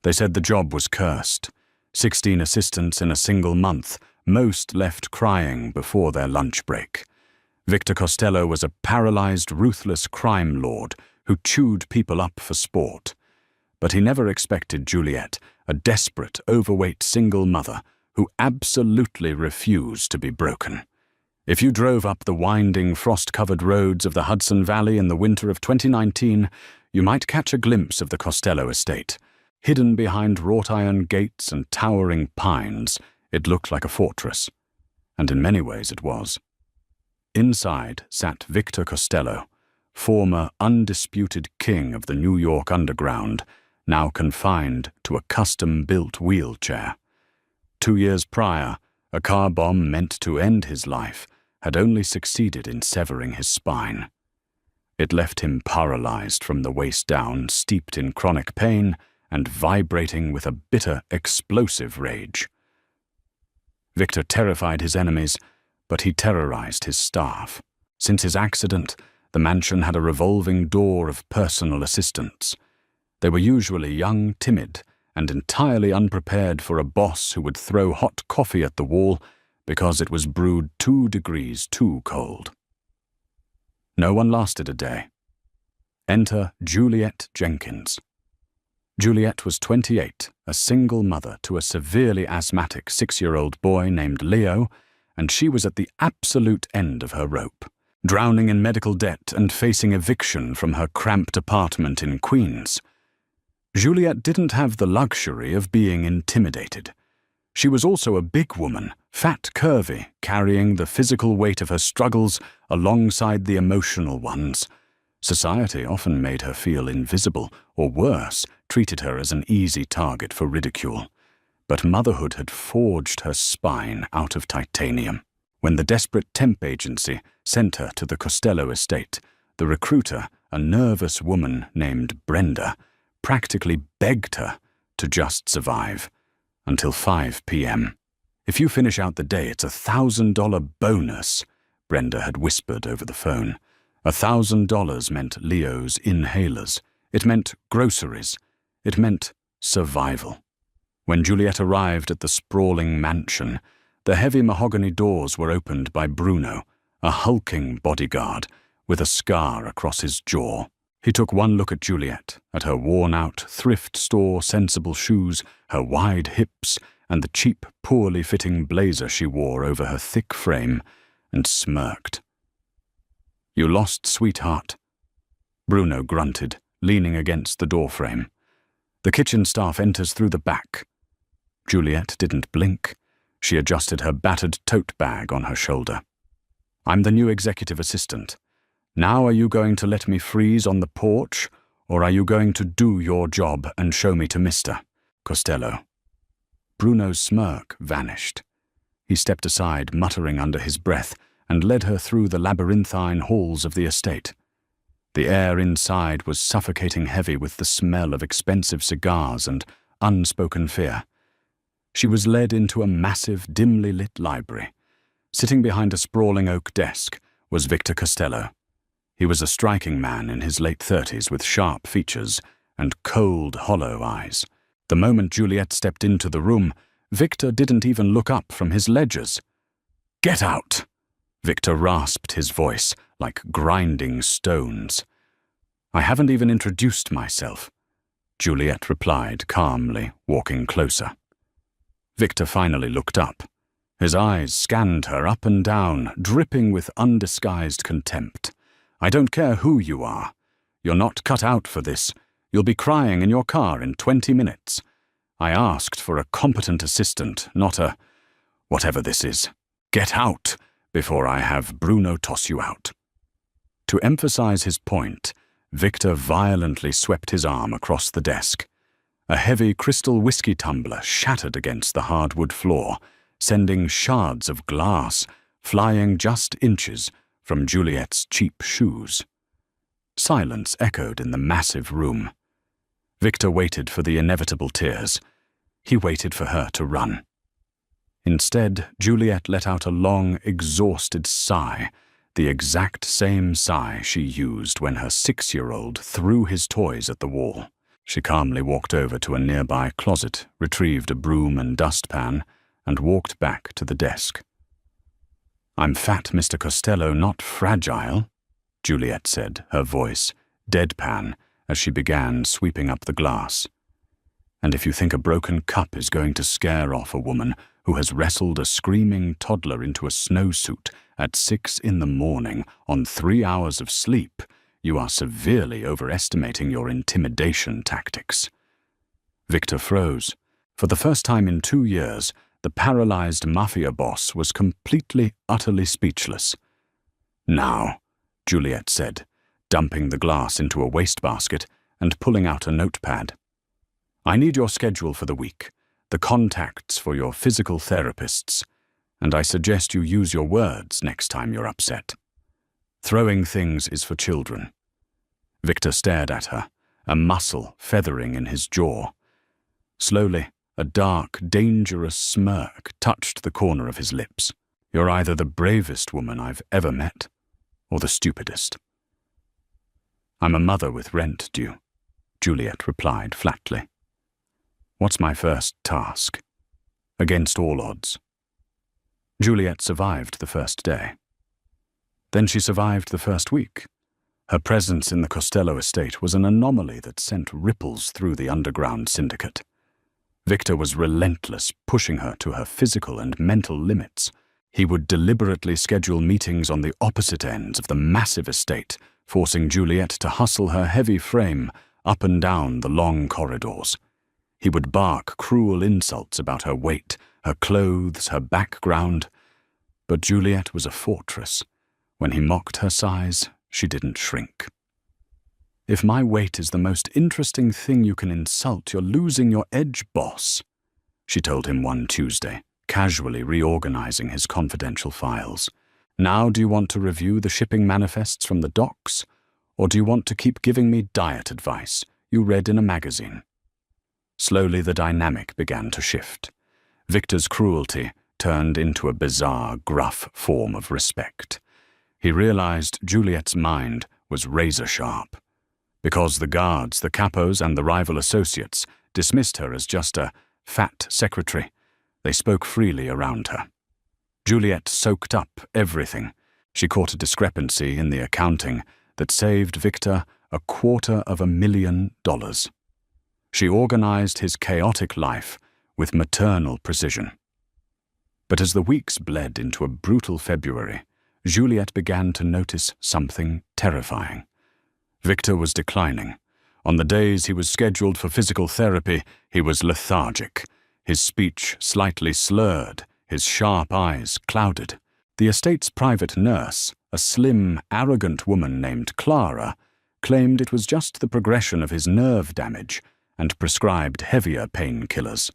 They said the job was cursed. 16 assistants in a single month, most left crying before their lunch break. Victor Costello was a paralyzed, ruthless crime lord who chewed people up for sport. But he never expected Juliet, a desperate, overweight single mother who absolutely refused to be broken. If you drove up the winding, frost-covered roads of the Hudson Valley in the winter of 2019, you might catch a glimpse of the Costello estate. Hidden behind wrought-iron gates and towering pines, it looked like a fortress. And in many ways it was. Inside sat Victor Costello, former undisputed king of the New York underground, now confined to a custom-built wheelchair. 2 years prior, a car bomb meant to end his life had only succeeded in severing his spine. It left him paralyzed from the waist down, steeped in chronic pain and vibrating with a bitter, explosive rage. Victor terrified his enemies, but he terrorized his staff. Since his accident, the mansion had a revolving door of personal assistants. They were usually young, timid, and entirely unprepared for a boss who would throw hot coffee at the wall because it was brewed 2 degrees too cold. No one lasted a day. Enter Juliet Jenkins. Juliet was 28, a single mother to a severely asthmatic 6-year-old boy named Leo, and she was at the absolute end of her rope, drowning in medical debt and facing eviction from her cramped apartment in Queens. Juliet didn't have the luxury of being intimidated. She was also a big woman, fat, curvy, carrying the physical weight of her struggles alongside the emotional ones. Society often made her feel invisible, or worse, treated her as an easy target for ridicule. But motherhood had forged her spine out of titanium. When the desperate temp agency sent her to the Costello estate, the recruiter, a nervous woman named Brenda, practically begged her to just survive. Until 5 p.m. "If you finish out the day, it's $1,000 bonus," Brenda had whispered over the phone. $1,000 meant Leo's inhalers. It meant groceries. It meant survival. When Juliet arrived at the sprawling mansion, the heavy mahogany doors were opened by Bruno, a hulking bodyguard with a scar across his jaw. He took one look at Juliet, at her worn-out, thrift store sensible shoes, her wide hips, and the cheap, poorly fitting blazer she wore over her thick frame, and smirked. "You lost, sweetheart," Bruno grunted, leaning against the doorframe. The kitchen staff enters through the back. Juliet didn't blink. She adjusted her battered tote bag on her shoulder. "I'm the new executive assistant. Now are you going to let me freeze on the porch, or are you going to do your job and show me to Mr. Costello?" Bruno's smirk vanished. He stepped aside, muttering under his breath, and led her through the labyrinthine halls of the estate. The air inside was suffocating heavy with the smell of expensive cigars and unspoken fear. She was led into a massive, dimly lit library. Sitting behind a sprawling oak desk was Victor Costello. He was a striking man in his late 30s with sharp features and cold, hollow eyes. The moment Juliet stepped into the room, Victor didn't even look up from his ledgers. "Get out!" Victor rasped his voice like grinding stones. "I haven't even introduced myself," Juliet replied calmly, walking closer. Victor finally looked up. His eyes scanned her up and down, dripping with undisguised contempt. "I don't care who you are. You're not cut out for this. You'll be crying in your car in 20 minutes. I asked for a competent assistant, not a whatever this is. Get out before I have Bruno toss you out." To emphasize his point, Victor violently swept his arm across the desk. A heavy crystal whiskey tumbler shattered against the hardwood floor, sending shards of glass flying just inches from Juliet's cheap shoes. Silence echoed in the massive room. Victor waited for the inevitable tears. He waited for her to run. Instead, Juliet let out a long, exhausted sigh, the exact same sigh she used when her 6-year-old threw his toys at the wall. She calmly walked over to a nearby closet, retrieved a broom and dustpan, and walked back to the desk. "I'm fat, Mr. Costello, not fragile," Juliet said, her voice deadpan as she began sweeping up the glass. "And if you think a broken cup is going to scare off a woman who has wrestled a screaming toddler into a snowsuit at 6 a.m. on 3 hours of sleep, you are severely overestimating your intimidation tactics." Victor froze. For the first time in 2 years, the Paralyzed Mafia boss was completely, utterly speechless. "Now," Juliet said, dumping the glass into a wastebasket and pulling out a notepad. "I need your schedule for the week, the contacts for your physical therapists, and I suggest you use your words next time you're upset. Throwing things is for children." Victor stared at her, a muscle feathering in his jaw. Slowly, a dark, dangerous smirk touched the corner of his lips. "You're either the bravest woman I've ever met, or the stupidest." "I'm a mother with rent due," Juliet replied flatly. "What's my first task?" "Against all odds." Juliet survived the first day. Then she survived the first week. Her presence in the Costello estate was an anomaly that sent ripples through the underground syndicate. Victor was relentless, pushing her to her physical and mental limits. He would deliberately schedule meetings on the opposite ends of the massive estate, forcing Juliet to hustle her heavy frame up and down the long corridors. He would bark cruel insults about her weight, her clothes, her background. But Juliet was a fortress. When he mocked her size, she didn't shrink. "If my weight is the most interesting thing you can insult, you're losing your edge, boss," she told him one Tuesday, casually reorganizing his confidential files. "Now do you want to review the shipping manifests from the docks, or do you want to keep giving me diet advice you read in a magazine?" Slowly the dynamic began to shift. Victor's cruelty turned into a bizarre, gruff form of respect. He realized Juliet's mind was razor-sharp. Because the guards, the capos, and the rival associates dismissed her as just a fat secretary, they spoke freely around her. Juliet soaked up everything. She caught a discrepancy in the accounting that saved Victor $250,000. She organized his chaotic life with maternal precision. But as the weeks bled into a brutal February, Juliet began to notice something terrifying. Victor was declining. On the days he was scheduled for physical therapy, he was lethargic, his speech slightly slurred, his sharp eyes clouded. The estate's private nurse, a slim, arrogant woman named Clara, claimed it was just the progression of his nerve damage and prescribed heavier painkillers.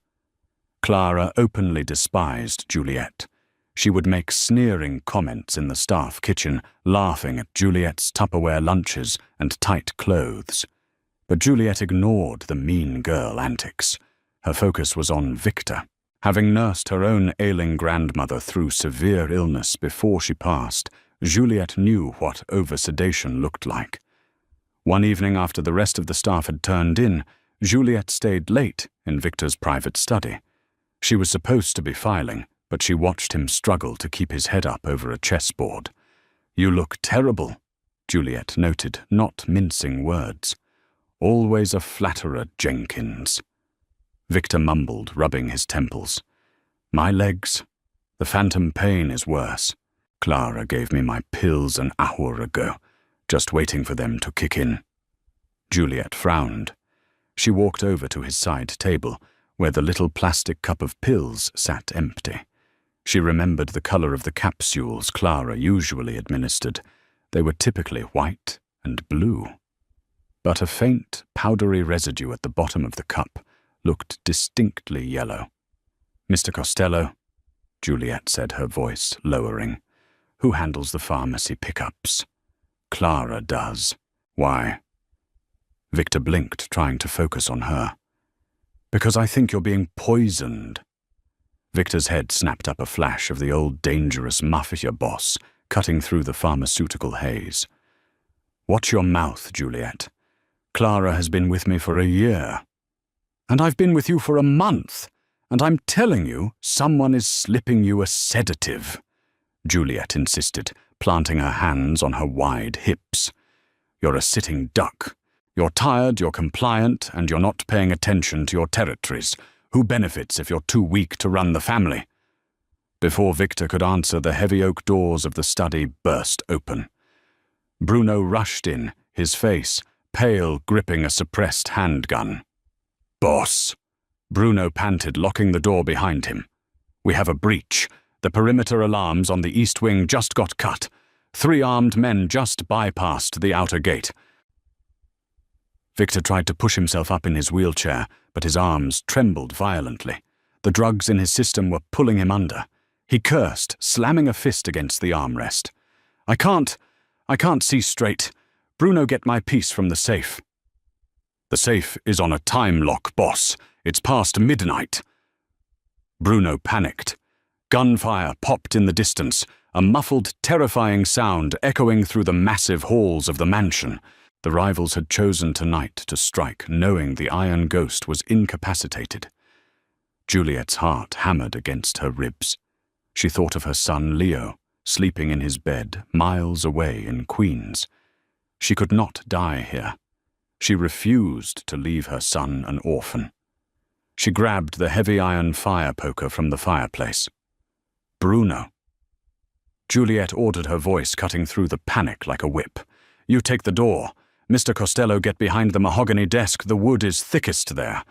Clara openly despised Juliet. She would make sneering comments in the staff kitchen, laughing at Juliet's Tupperware lunches and tight clothes. But Juliet ignored the mean girl antics. Her focus was on Victor. Having nursed her own ailing grandmother through severe illness before she passed, Juliet knew what over-sedation looked like. One evening after the rest of the staff had turned in, Juliet stayed late in Victor's private study. She was supposed to be filing, but she watched him struggle to keep his head up over a chessboard. "You look terrible," Juliet noted, not mincing words. "Always a flatterer, Jenkins." Victor mumbled, rubbing his temples. "My legs. The phantom pain is worse. Clara gave me my pills an hour ago, just waiting for them to kick in." Juliet frowned. She walked over to his side table, where the little plastic cup of pills sat empty. She remembered the color of the capsules Clara usually administered. They were typically white and blue. But a faint, powdery residue at the bottom of the cup looked distinctly yellow. "Mr. Costello," Juliet said, her voice lowering. "Who handles the pharmacy pickups?" "Clara does." "Why?" Victor blinked, trying to focus on her. "Because I think you're being poisoned." Victor's head snapped up a flash of the old dangerous mafia boss cutting through the pharmaceutical haze. "Watch your mouth, Juliet. Clara has been with me for a year. And I've been with you for a month, and I'm telling you, someone is slipping you a sedative, Juliet insisted, planting her hands on her wide hips. You're a sitting duck. You're tired, you're compliant, and you're not paying attention to your territories. Who benefits if you're too weak to run the family? Before Victor could answer, the heavy oak doors of the study burst open. Bruno rushed in, his face pale, gripping a suppressed handgun. "Boss," Bruno panted, locking the door behind him. "We have a breach. The perimeter alarms on the east wing just got cut. 3 armed men just bypassed the outer gate." Victor tried to push himself up in his wheelchair, but his arms trembled violently. The drugs in his system were pulling him under. He cursed, slamming a fist against the armrest. I can't see straight. Bruno, get my piece from the safe." "The safe is on a time lock, boss. It's past midnight." Bruno panicked. Gunfire popped in the distance, a muffled, terrifying sound echoing through the massive halls of the mansion. The rivals had chosen tonight to strike, knowing the Iron Ghost was incapacitated. Juliet's heart hammered against her ribs. She thought of her son Leo, sleeping in his bed miles away in Queens. She could not die here. She refused to leave her son an orphan. She grabbed the heavy iron fire poker from the fireplace. "Bruno." Juliet ordered, her voice cutting through the panic like a whip. "You take the door. Mr. Costello, get behind the mahogany desk. The wood is thickest there."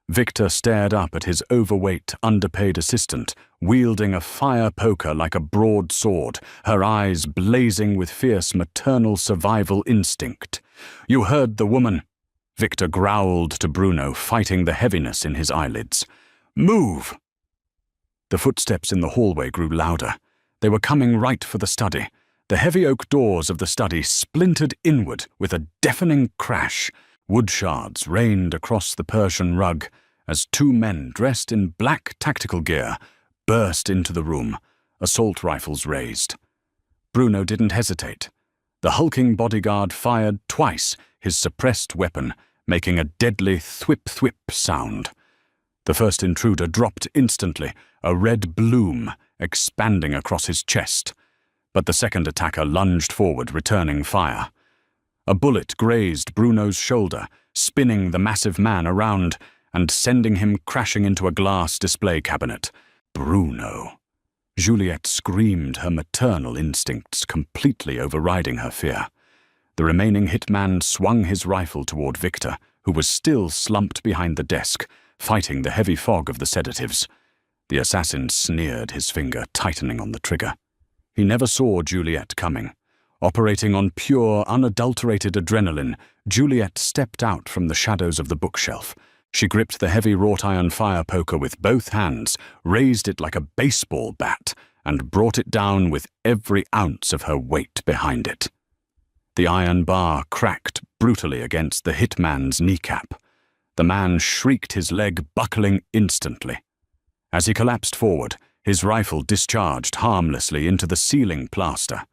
Victor stared up at his overweight, underpaid assistant, wielding a fire poker like a broadsword, her eyes blazing with fierce maternal survival instinct. "You heard the woman," Victor growled to Bruno, fighting the heaviness in his eyelids. "Move!" The footsteps in the hallway grew louder. They were coming right for the study. The heavy oak doors of the study splintered inward with a deafening crash. Wood shards rained across the Persian rug as 2 men dressed in black tactical gear burst into the room, assault rifles raised. Bruno didn't hesitate. The hulking bodyguard fired twice, his suppressed weapon making a deadly thwip-thwip sound. The first intruder dropped instantly, a red bloom expanding across his chest. But the second attacker lunged forward, returning fire. A bullet grazed Bruno's shoulder, spinning the massive man around and sending him crashing into a glass display cabinet. Bruno. Juliet screamed, her maternal instincts completely overriding her fear. The remaining hitman swung his rifle toward Victor, who was still slumped behind the desk, fighting the heavy fog of the sedatives. The assassin sneered, his finger tightening on the trigger. He never saw Juliet coming. Operating on pure, unadulterated adrenaline, Juliet stepped out from the shadows of the bookshelf. She gripped the heavy wrought-iron fire poker with both hands, raised it like a baseball bat, and brought it down with every ounce of her weight behind it. The iron bar cracked brutally against the hitman's kneecap. The man shrieked, his leg buckling instantly. As he collapsed forward, his rifle discharged harmlessly into the ceiling plaster.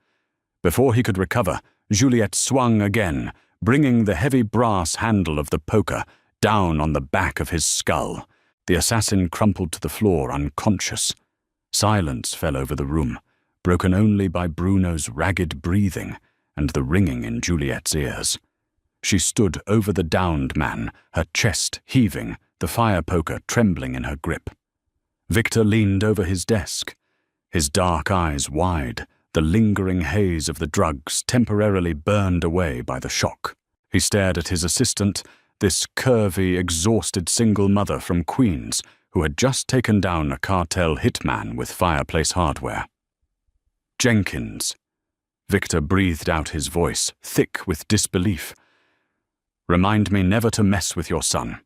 Before he could recover, Juliet swung again, bringing the heavy brass handle of the poker down on the back of his skull. The assassin crumpled to the floor, unconscious. Silence fell over the room, broken only by Bruno's ragged breathing and the ringing in Juliet's ears. She stood over the downed man, her chest heaving, the fire poker trembling in her grip. Victor leaned over his desk, his dark eyes wide, the lingering haze of the drugs temporarily burned away by the shock. He stared at his assistant, this curvy, exhausted single mother from Queens who had just taken down a cartel hitman with fireplace hardware. "Jenkins." Victor breathed out his voice, thick with disbelief. "Remind me never to mess with your son."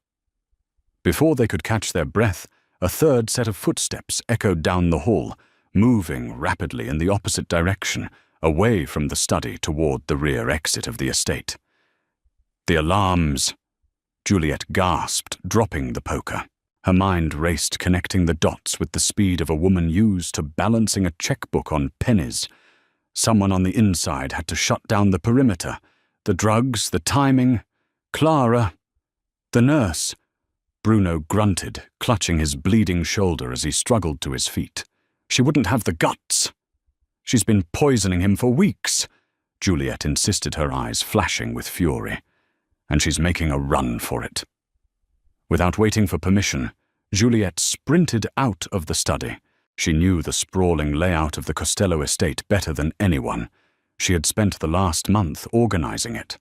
Before they could catch their breath, a third set of footsteps echoed down the hall, moving rapidly in the opposite direction, away from the study toward the rear exit of the estate. "The alarms!" Juliet gasped, dropping the poker. Her mind raced, connecting the dots with the speed of a woman used to balancing a checkbook on pennies. Someone on the inside had to shut down the perimeter. The drugs, the timing. Clara! The nurse! Bruno grunted, clutching his bleeding shoulder as he struggled to his feet. She wouldn't have the guts. She's been poisoning him for weeks, Juliet insisted, her eyes flashing with fury. And she's making a run for it. Without waiting for permission, Juliet sprinted out of the study. She knew the sprawling layout of the Costello estate better than anyone. She had spent the last month organizing it.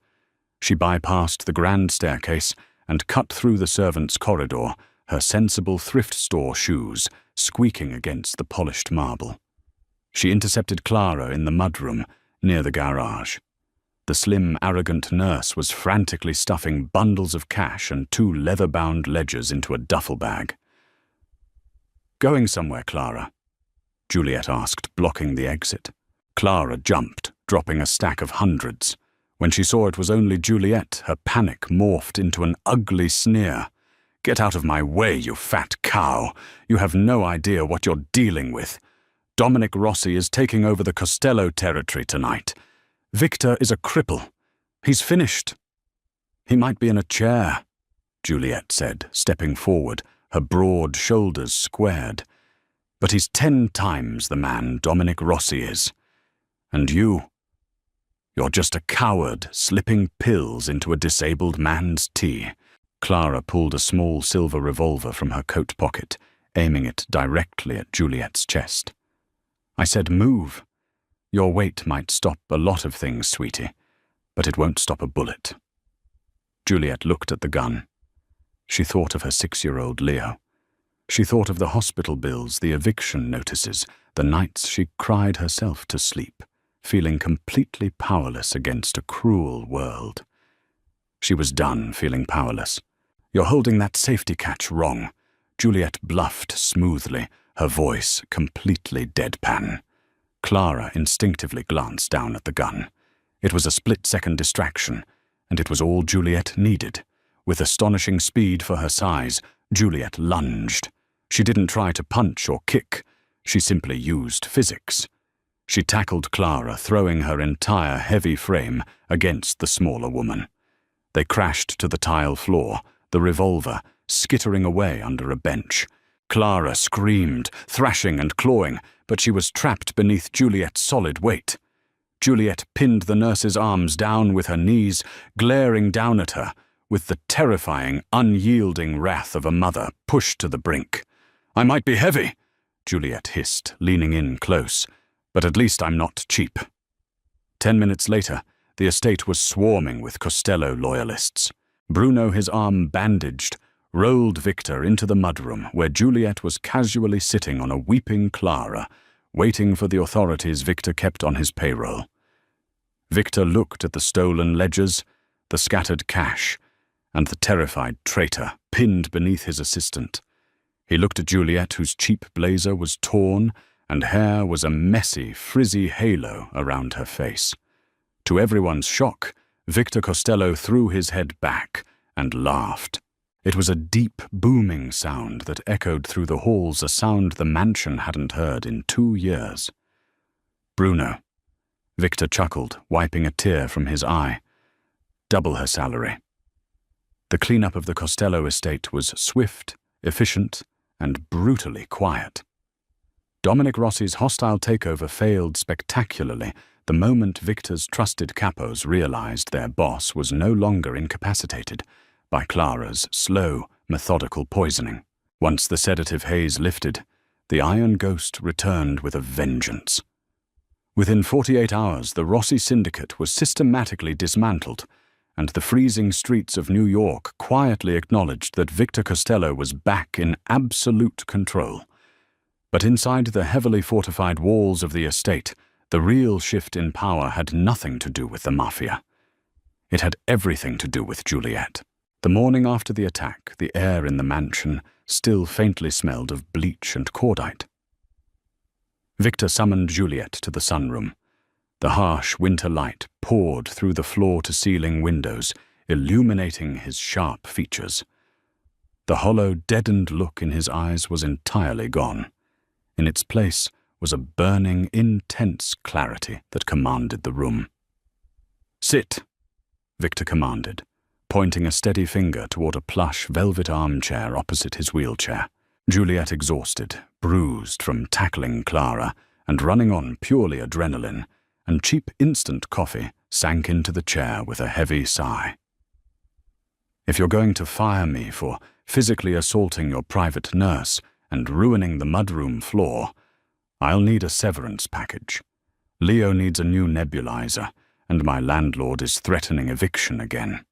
She bypassed the grand staircase and cut through the servants' corridor, her sensible thrift store shoes squeaking against the polished marble. She intercepted Clara in the mudroom near the garage. The slim, arrogant nurse was frantically stuffing bundles of cash and 2 leather-bound ledgers into a duffel bag. "Going somewhere, Clara?" Juliet asked, blocking the exit. Clara jumped, dropping a stack of hundreds. When she saw it was only Juliet, her panic morphed into an ugly sneer. "Get out of my way, you fat cow! You have no idea what you're dealing with. Dominic Rossi is taking over the Costello territory tonight. Victor is a cripple. He's finished." "He might be in a chair," Juliet said, stepping forward, her broad shoulders squared. "But he's 10 times the man Dominic Rossi is. And you're just a coward slipping pills into a disabled man's tea." Clara pulled a small silver revolver from her coat pocket, aiming it directly at Juliet's chest. "I said move. Your weight might stop a lot of things, sweetie, but it won't stop a bullet." Juliet looked at the gun. She thought of her 6-year-old Leo. She thought of the hospital bills, the eviction notices, the nights she cried herself to sleep, feeling completely powerless against a cruel world. She was done feeling powerless. "You're holding that safety catch wrong," Juliet bluffed smoothly, her voice completely deadpan. Clara instinctively glanced down at the gun. It was a split-second distraction, and it was all Juliet needed. With astonishing speed for her size, Juliet lunged. She didn't try to punch or kick. She simply used physics. She tackled Clara, throwing her entire heavy frame against the smaller woman. They crashed to the tile floor, the revolver skittering away under a bench. Clara screamed, thrashing and clawing, but she was trapped beneath Juliet's solid weight. Juliet pinned the nurse's arms down with her knees, glaring down at her, with the terrifying, unyielding wrath of a mother pushed to the brink. "I might be heavy," Juliet hissed, leaning in close, "but at least I'm not cheap." 10 minutes later, the estate was swarming with Costello loyalists. Bruno, his arm bandaged, rolled Victor into the mudroom where Juliet was casually sitting on a weeping Clara, waiting for the authorities Victor kept on his payroll. Victor looked at the stolen ledgers, the scattered cash, and the terrified traitor pinned beneath his assistant. He looked at Juliet, whose cheap blazer was torn, and hair was a messy, frizzy halo around her face. To everyone's shock, Victor Costello threw his head back and laughed. It was a deep, booming sound that echoed through the halls, a sound the mansion hadn't heard in 2 years. "Bruno," Victor chuckled, wiping a tear from his eye. "Double her salary." The cleanup of the Costello estate was swift, efficient, and brutally quiet. Dominic Rossi's hostile takeover failed spectacularly the moment Victor's trusted capos realized their boss was no longer incapacitated by Clara's slow, methodical poisoning. Once the sedative haze lifted, the Iron Ghost returned with a vengeance. Within 48 hours, the Rossi syndicate was systematically dismantled, and the freezing streets of New York quietly acknowledged that Victor Costello was back in absolute control. But inside the heavily fortified walls of the estate, the real shift in power had nothing to do with the Mafia. It had everything to do with Juliet. The morning after the attack, the air in the mansion still faintly smelled of bleach and cordite. Victor summoned Juliet to the sunroom. The harsh winter light poured through the floor-to-ceiling windows, illuminating his sharp features. The hollow, deadened look in his eyes was entirely gone. In its place was a burning, intense clarity that commanded the room. "Sit," Victor commanded, pointing a steady finger toward a plush velvet armchair opposite his wheelchair. Juliet, exhausted, bruised from tackling Clara and running on purely adrenaline and cheap instant coffee, sank into the chair with a heavy sigh. If you're going to fire me for physically assaulting your private nurse and ruining the mudroom floor, I'll need a severance package. Leo needs a new nebulizer, and my landlord is threatening eviction again.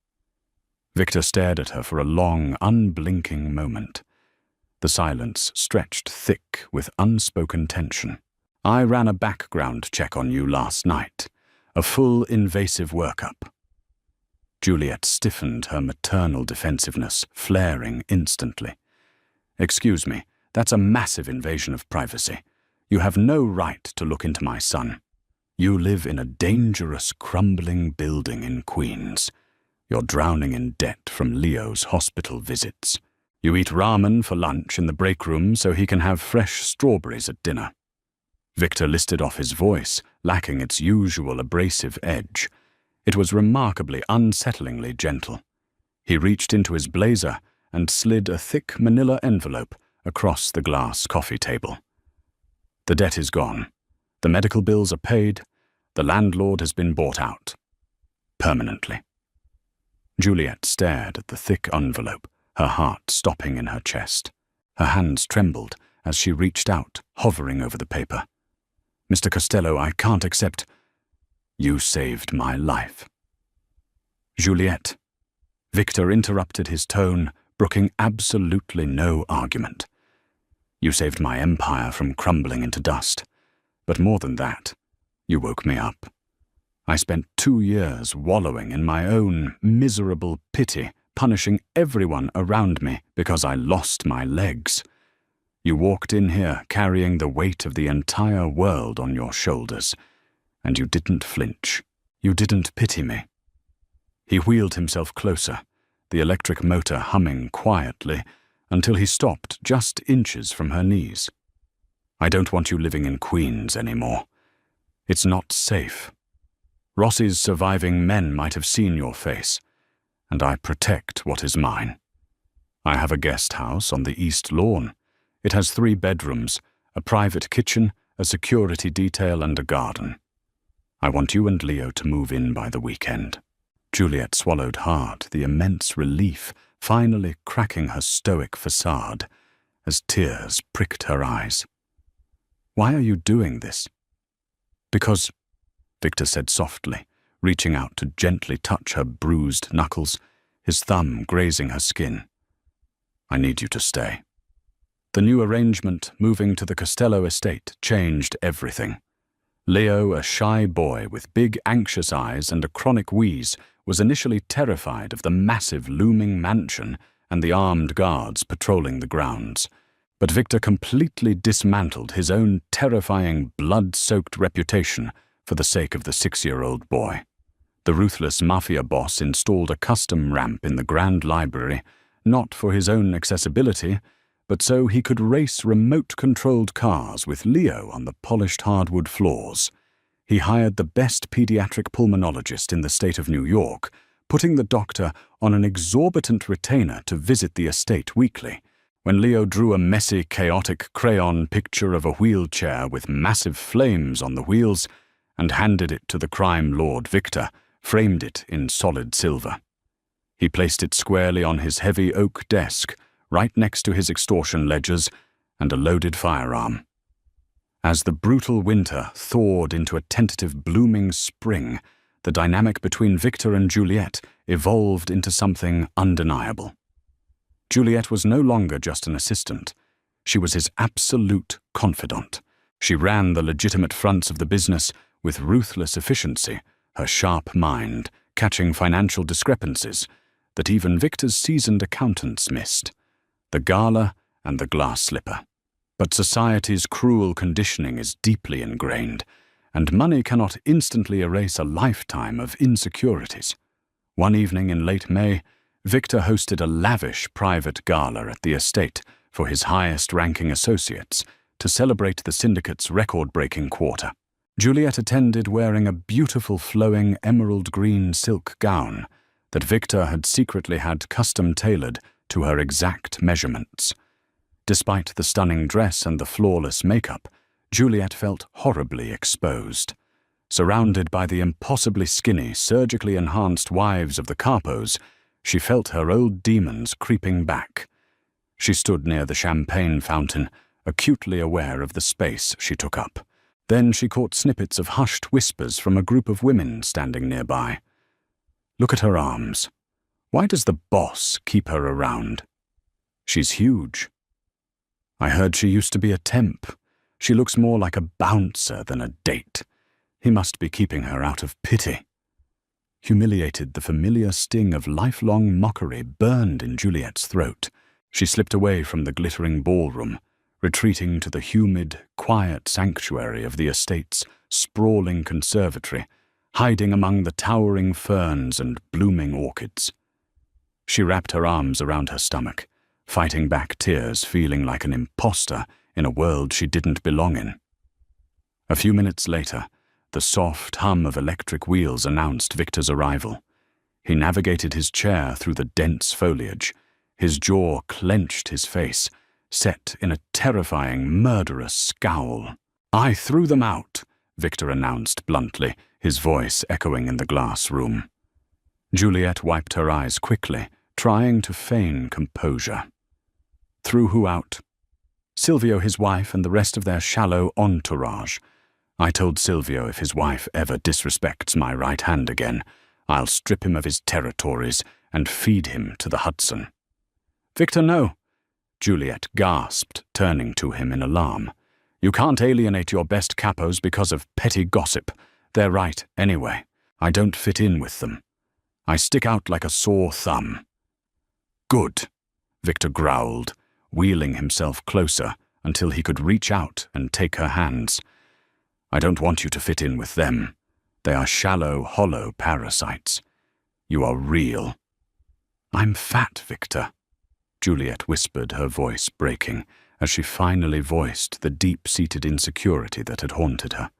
Victor stared at her for a long, unblinking moment. The silence stretched thick with unspoken tension. I ran a background check on you last night, a full invasive workup. Juliet stiffened, her maternal defensiveness flaring instantly. Excuse me, that's a massive invasion of privacy. You have no right to look into my son. You live in a dangerous, crumbling building in Queens. You're drowning in debt from Leo's hospital visits. You eat ramen for lunch in the break room so he can have fresh strawberries at dinner. Victor listed off his voice, lacking its usual abrasive edge. It was remarkably unsettlingly gentle. He reached into his blazer and slid a thick manila envelope across the glass coffee table. The debt is gone. The medical bills are paid. The landlord has been bought out. Permanently. Juliet stared at the thick envelope, her heart stopping in her chest. Her hands trembled as she reached out, hovering over the paper. Mr. Costello, I can't accept. You saved my life. Juliet. Victor interrupted his tone, brooking absolutely no argument. You saved my empire from crumbling into dust. But more than that, you woke me up. I spent 2 years wallowing in my own miserable pity, punishing everyone around me because I lost my legs. You walked in here carrying the weight of the entire world on your shoulders, and you didn't flinch. You didn't pity me. He wheeled himself closer, the electric motor humming quietly, until he stopped just inches from her knees. I don't want you living in Queens anymore. It's not safe. Rossi's surviving men might have seen your face, and I protect what is mine. I have a guest house on the East Lawn. It has 3 bedrooms, a private kitchen, a security detail, and a garden. I want you and Leo to move in by the weekend. Juliet swallowed hard, the immense relief finally cracking her stoic facade as tears pricked her eyes. Why are you doing this? Because, Victor said softly, reaching out to gently touch her bruised knuckles, his thumb grazing her skin. I need you to stay. The new arrangement, moving to the Costello estate, changed everything. Leo, a shy boy with big anxious eyes and a chronic wheeze, was initially terrified of the massive looming mansion and the armed guards patrolling the grounds. But Victor completely dismantled his own terrifying blood-soaked reputation for the sake of the 6-year-old boy. The ruthless mafia boss installed a custom ramp in the Grand Library, not for his own accessibility, but so he could race remote-controlled cars with Leo on the polished hardwood floors. He hired the best pediatric pulmonologist in the state of New York, putting the doctor on an exorbitant retainer to visit the estate weekly. When Leo drew a messy, chaotic crayon picture of a wheelchair with massive flames on the wheels and handed it to the crime lord Victor, framed it in solid silver. He placed it squarely on his heavy oak desk, right next to his extortion ledgers and a loaded firearm. As the brutal winter thawed into a tentative blooming spring, the dynamic between Victor and Juliet evolved into something undeniable. Juliet was no longer just an assistant. She was his absolute confidant. She ran the legitimate fronts of the business with ruthless efficiency, her sharp mind catching financial discrepancies that even Victor's seasoned accountants missed. The gala and the glass slipper. But society's cruel conditioning is deeply ingrained, and money cannot instantly erase a lifetime of insecurities. One evening in late May, Victor hosted a lavish private gala at the estate for his highest-ranking associates to celebrate the syndicate's record-breaking quarter. Juliet attended wearing a beautiful flowing emerald green silk gown, that Victor had secretly had custom-tailored to her exact measurements. Despite the stunning dress and the flawless makeup, Juliet felt horribly exposed. Surrounded by the impossibly skinny, surgically enhanced wives of the capos, she felt her old demons creeping back. She stood near the champagne fountain, acutely aware of the space she took up. Then she caught snippets of hushed whispers from a group of women standing nearby. Look at her arms. Why does the boss keep her around? She's huge. I heard she used to be a temp. She looks more like a bouncer than a date. He must be keeping her out of pity. Humiliated, the familiar sting of lifelong mockery burned in Juliet's throat. She slipped away from the glittering ballroom, retreating to the humid, quiet sanctuary of the estate's sprawling conservatory, hiding among the towering ferns and blooming orchids. She wrapped her arms around her stomach, fighting back tears, feeling like an imposter in a world she didn't belong in. A few minutes later, the soft hum of electric wheels announced Victor's arrival. He navigated his chair through the dense foliage. His jaw clenched, his face set in a terrifying, murderous scowl. "I threw them out," Victor announced bluntly, his voice echoing in the glass room. Juliet wiped her eyes quickly, trying to feign composure. "Threw who out?" "Silvio, his wife, and the rest of their shallow entourage. I told Silvio if his wife ever disrespects my right hand again, I'll strip him of his territories and feed him to the Hudson." "Victor, no!" Juliet gasped, turning to him in alarm. "You can't alienate your best capos because of petty gossip. They're right anyway. I don't fit in with them. I stick out like a sore thumb." "Good," Victor growled, wheeling himself closer until he could reach out and take her hands. "I don't want you to fit in with them. They are shallow, hollow parasites. You are real." "I'm fat, Victor," Juliet whispered, her voice breaking, as she finally voiced the deep-seated insecurity that had haunted her.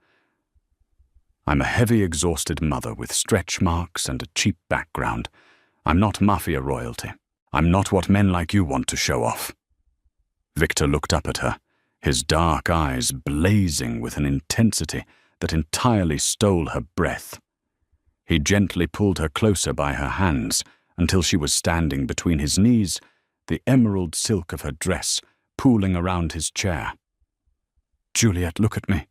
"I'm a heavy, exhausted mother with stretch marks and a cheap background. I'm not mafia royalty. I'm not what men like you want to show off." Victor looked up at her, his dark eyes blazing with an intensity that entirely stole her breath. He gently pulled her closer by her hands until she was standing between his knees, the emerald silk of her dress pooling around his chair. "Juliet, look at me,"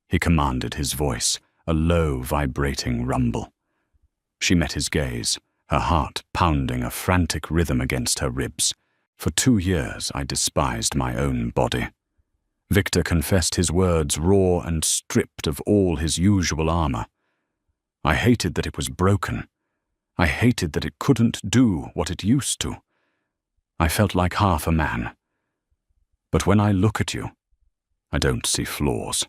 he commanded, his voice a low, vibrating rumble. She met his gaze, her heart pounding a frantic rhythm against her ribs. "For 2 years I despised my own body." Victor confessed his words raw and stripped of all his usual armor. "I hated that it was broken. I hated that it couldn't do what it used to. I felt like half a man. But when I look at you, I don't see flaws.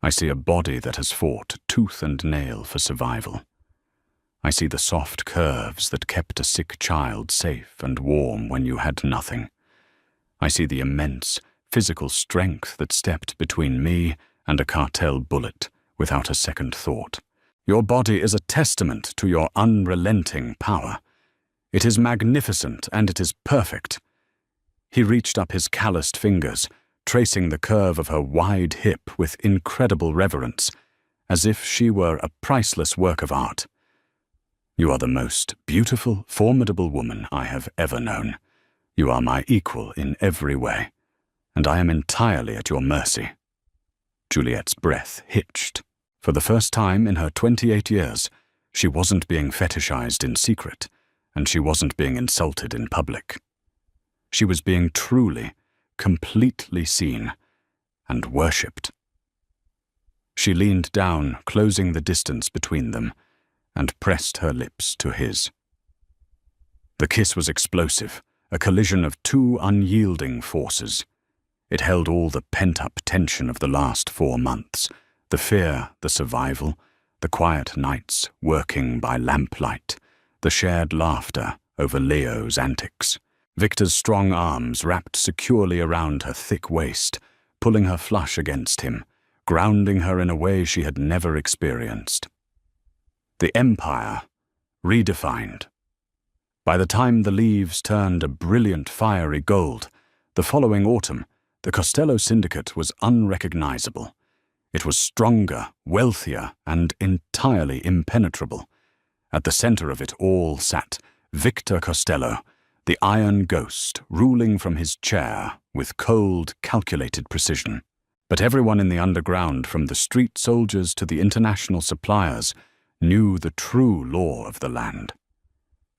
I see a body that has fought tooth and nail for survival. I see the soft curves that kept a sick child safe and warm when you had nothing. I see the immense physical strength that stepped between me and a cartel bullet without a second thought. Your body is a testament to your unrelenting power. It is magnificent and it is perfect." He reached up his calloused fingers, tracing the curve of her wide hip with incredible reverence, as if she were a priceless work of art. "You are the most beautiful, formidable woman I have ever known. You are my equal in every way, and I am entirely at your mercy." Juliet's breath hitched. For the first time in her 28 years, she wasn't being fetishized in secret, and she wasn't being insulted in public. She was being truly, completely seen and worshipped. She leaned down, closing the distance between them, and pressed her lips to his. The kiss was explosive, a collision of 2 unyielding forces. It held all the pent-up tension of the last 4 months, the fear, the survival, the quiet nights working by lamplight, the shared laughter over Leo's antics. Victor's strong arms wrapped securely around her thick waist, pulling her flush against him, grounding her in a way she had never experienced. The Empire, redefined. By the time the leaves turned a brilliant fiery gold, the following autumn, the Costello Syndicate was unrecognizable. It was stronger, wealthier, and entirely impenetrable. At the center of it all sat Victor Costello, the Iron Ghost, ruling from his chair with cold, calculated precision. But everyone in the underground, from the street soldiers to the international suppliers, knew the true law of the land.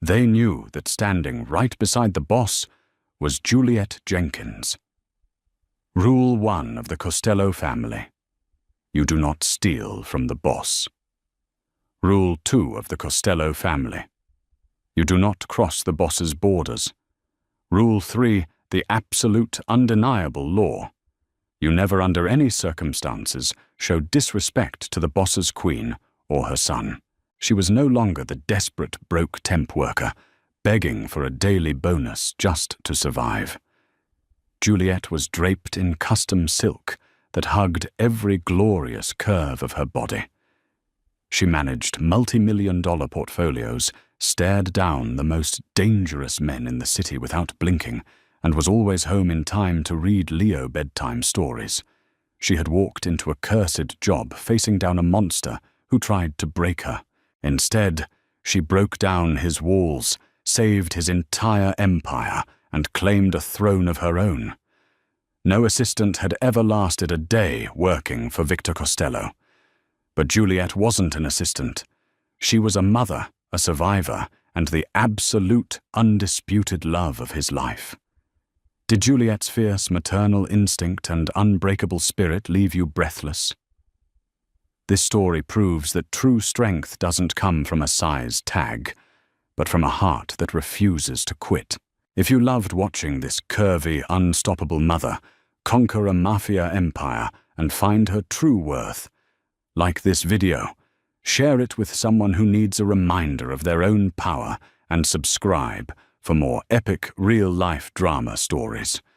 They knew that standing right beside the boss was Juliet Jenkins. Rule 1 of the Costello family: you do not steal from the boss. Rule 2 of the Costello family: you do not cross the boss's borders. Rule 3, the absolute undeniable law: you never under any circumstances show disrespect to the boss's queen or her son. She was no longer the desperate broke temp worker, begging for a daily bonus just to survive. Juliet was draped in custom silk that hugged every glorious curve of her body. She managed multi-million-dollar portfolios, stared down the most dangerous men in the city without blinking, and was always home in time to read Leo bedtime stories. She had walked into a cursed job facing down a monster who tried to break her. Instead, she broke down his walls, saved his entire empire, and claimed a throne of her own. No assistant had ever lasted a day working for Victor Costello. But Juliet wasn't an assistant. She was a mother, a survivor, and the absolute, undisputed love of his life. Did Juliet's fierce maternal instinct and unbreakable spirit leave you breathless? This story proves that true strength doesn't come from a size tag, but from a heart that refuses to quit. If you loved watching this curvy, unstoppable mother conquer a mafia empire and find her true worth, like this video, share it with someone who needs a reminder of their own power, and subscribe for more epic real-life drama stories.